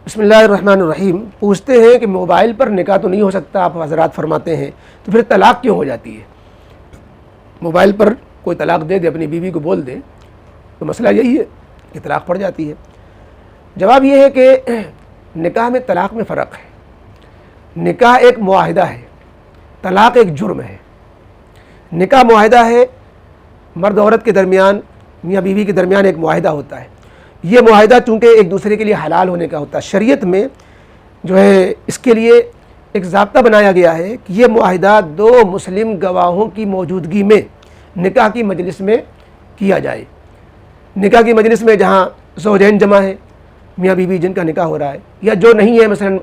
बिस्मिल्लाहिर्रहमानिर्रहीम। पूछते हैं कि मोबाइल पर निकाह तो नहीं हो सकता, आप हज़रात फरमाते हैं, तो फिर तलाक़ क्यों हो जाती है? मोबाइल पर कोई तलाक़ दे दे, अपनी बीवी को बोल दे, तो मसला यही है कि तलाक़ पड़ जाती है। जवाब ये है कि निकाह में तलाक़ में फ़र्क है। निकाह एक मुआहिदा है, तलाक़ एक जुर्म है। निकाह मुआहिदा है, मर्द औरत के दरमियान, मियाँ बीवी के दरमियान एक मुआहिदा होता है। ये मुआहिदा चूँकि एक दूसरे के लिए हलाल होने का होता है, शरीयत में जो है इसके लिए एक ज़ाब्ता बनाया गया है कि ये मुआहिदा दो मुस्लिम गवाहों की मौजूदगी में निकाह की मजलिस में किया जाए। निकाह की मजलिस में जहाँ ज़ौजैन जमा है, मियाँ बीवी जिनका निकाह हो रहा है, या जो नहीं है, मसलन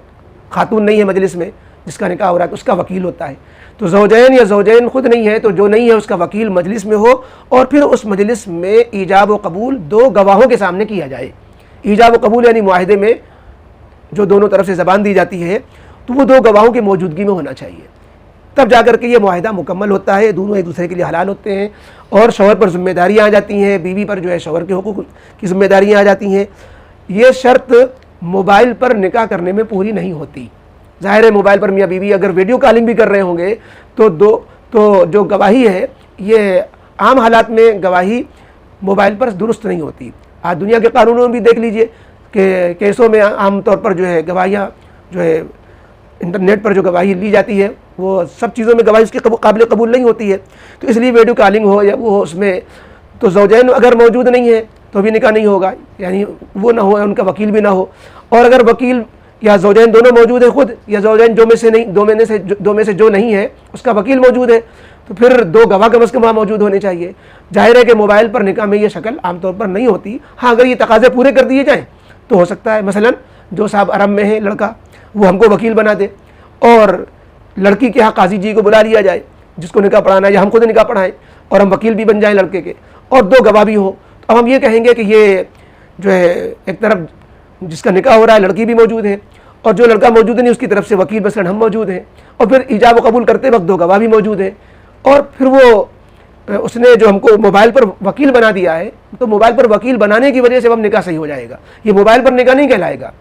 खातून नहीं है मजलिस में जिसका निकाह हो रहा है, तो उसका वकील होता है। तो ज़ौजैन या ज़ौजैन ख़ुद नहीं है, तो जो नहीं है उसका वकील मजलिस में हो, और फिर उस मजलिस में ईजाब व कबूल दो गवाहों के सामने किया जाए। ईजाब व कबूल यानी मुआहिदे में जो दोनों तरफ से ज़बान दी जाती है, तो वो दो गवाहों की मौजूदगी में होना चाहिए, तब जाकर के ये मुआहिदा मुकम्मल होता है। दोनों एक दूसरे के लिए हलाल होते हैं और शौहर पर ज़िम्मेदारियाँ आ जाती हैं, बीवी पर जो है शौहर के हुकूक की ज़िम्मेदारियाँ आ जाती हैं। ये शर्त मोबाइल पर निकाह करने में पूरी नहीं होती। ज़ाहिर है मोबाइल पर मियाँ बीवी अगर वीडियो कॉलिंग भी कर रहे होंगे तो जो गवाही है, ये आम हालात में गवाही मोबाइल पर दुरुस्त नहीं होती। आज दुनिया के कानूनों में भी देख लीजिए कि केसों में आम तौर पर जो है गवाहियाँ जो है इंटरनेट पर जो गवाही ली जाती है, वो सब चीज़ों में गवाही उसकी काबिल कबूल नहीं होती है। तो इसलिए वीडियो कॉलिंग हो या वो हो, उसमें तो ज़ौजैन अगर मौजूद नहीं है तो भी निकाह नहीं होगा, यानी वो ना हो, उनका वकील भी ना हो। और अगर वकील या ज़ौजैन दोनों मौजूद है खुद, या ज़ौजैन दो में से जो नहीं है उसका वकील मौजूद है, तो फिर दो गवाह कम अज़ कम वहाँ मौजूद होने चाहिए। जाहिर है कि मोबाइल पर निकाह में ये शक्ल आमतौर पर नहीं होती। हाँ, अगर ये तकाज़े पूरे कर दिए जाएँ तो हो सकता है, मसलन जो साहब अरब में है लड़का, वो हमको वकील बना दे, और लड़की के यहाँ काजी जी को बुला लिया जाए जिसको निकाह पढ़ाना है, या हम खुद निकाह पढ़ाएँ और हम वकील भी बन जाएँ लड़के के, और दो गवाह भी हो। तो अब हम ये कहेंगे कि ये जो है एक तरफ जिसका निकाह हो रहा है लड़की भी मौजूद है, और जो लड़का मौजूद नहीं उसकी तरफ से वकील मसलन हम मौजूद हैं, और फिर ईजाब व कबूल करते वक्त दो गवाह भी मौजूद हैं, और फिर वो उसने जो हमको मोबाइल पर वकील बना दिया है, तो मोबाइल पर वकील बनाने की वजह से अब निकाह सही हो जाएगा। ये मोबाइल पर निकाह नहीं कहलाएगा,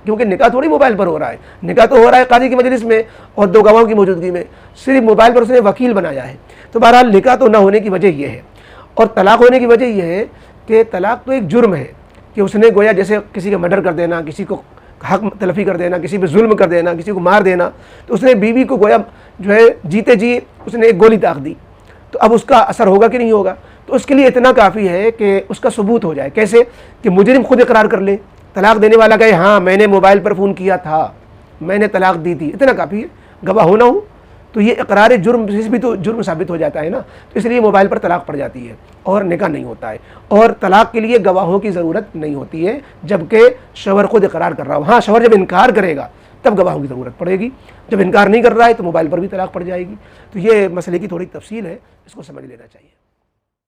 क्योंकि निकाह थोड़ी मोबाइल पर हो रहा है। निकाह तो हो रहा है काजी की मजलिस में और दो गवाहों की मौजूदगी में, सिर्फ मोबाइल पर उसने वकील बनाया है। तो बहरहाल निकाह तो ना होने की वजह यह है। और तलाक़ होने की वजह यह है कि तलाक़ तो एक जुर्म है कि उसने गोया जैसे किसी का मर्डर कर देना, किसी को हक तलफ़ी कर देना, किसी पे जुल्म कर देना, किसी को मार देना, तो उसने बीवी को गोया जो है जीते जी उसने एक गोली ताक दी, तो अब उसका असर होगा कि नहीं होगा? तो उसके लिए इतना काफ़ी है कि उसका सबूत हो जाए। कैसे? कि मुजरिम खुद इकरार कर ले, तलाक़ देने वाला कहे हाँ मैंने मोबाइल पर फ़ोन किया था, मैंने तलाक़ दी थी, इतना काफ़ी है। गवाह होना हो तो ये इकरार जुर्म भी तो जुर्म साबित हो जाता है ना। तो इसलिए मोबाइल पर तलाक़ पड़ जाती है और निकाह नहीं होता है, और तलाक़ के लिए गवाहों की ज़रूरत नहीं होती है, जबकि शौहर खुद इकरार कर रहा हो। हाँ, शौहर जब इनकार करेगा तब गवाहों की ज़रूरत पड़ेगी, जब इनकार नहीं कर रहा है तो मोबाइल पर भी तलाक़ पड़ जाएगी। तो ये मसले की थोड़ी तफसील है, इसको समझ लेना चाहिए।